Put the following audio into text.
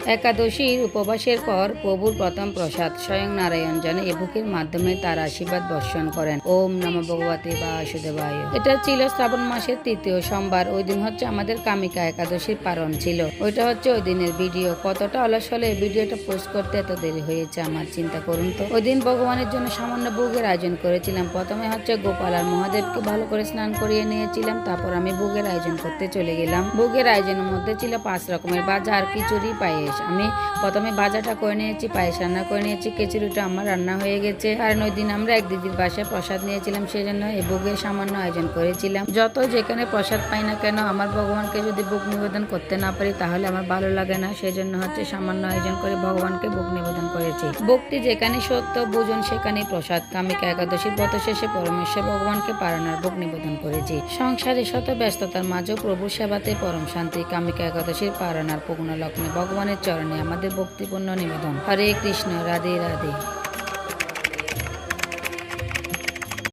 একাদশীর উপবাসের পর প্রভুর প্রথম প্রসাদ স্বয়ং নারায়ণ যেন এ বুকের মাধ্যমে তার আশীর্বাদ বর্ষণ করেন। ওম নমঃ ভগবতে বাসুদেবায়। এটা ছিল শ্রাবণ মাসের তৃতীয় সোমবার। ওই দিন হচ্ছে আমাদের কামিকা একাদশীর পারণ ছিল। ওইটা হচ্ছে ওই দিনের ভিডিও। কতটা অলস হলে এই ভিডিওটা পোস্ট করতে এত দেরি হয়েছে আমার, চিন্তা করুন তো। ওই দিন ভগবানের জন্য সামান্য ভোগের আয়োজন করেছিলাম। প্রথমে হচ্ছে গোপাল আর মহাদেবকে ভালো করে স্নান করিয়ে নিয়েছিলাম। তারপর আমি ভোগের আয়োজন করতে চলে গেলাম। ভোগের আয়োজনের মধ্যে ছিল 5 রকমের ভাজা আর খিচুড়ি, পায়েস। আমি প্রথমে ভাজাটা করে নিয়েছি, পায়েস রান্না করে নিয়েছি, খিচুড়িটা আমার রান্না হয়ে গেছে। কারণ ওই দিন আমরা এক দিদির বাসায় প্রসাদ নিয়েছিলাম, সেই জন্য এই ভোগের সামান্য আয়োজন করেছিলাম। যত যেখানে প্রসাদ পাই না কেন, আমার ভগবানকে যদি ভোগ নিবেদন করতে না পারি তাহলে আমার ভালো লাগে না। সেই জন্য হচ্ছে সামান্য আয়োজন করে ভগবানকে ভোগ নিবেদন করেছি। ভক্তি যেখানে সত্য, ভোজন সেখানে প্রসাদ। কামিকা একাদশীর ব্রত শেষে পরমেশ্বর ভগবানকে পারণার ভোগ নিবেদন করেছি। সংসারে শত ব্যস্ততার মাঝেও প্রভুর সেবাতে পরম শান্তি। কামিকা একাদশীর পারণার পূর্ণ লগ্নে ভগবানের চরণে আমাদের ভক্তিপূর্ণ নিবেদন। হরে কৃষ্ণ, রাধে রাধে।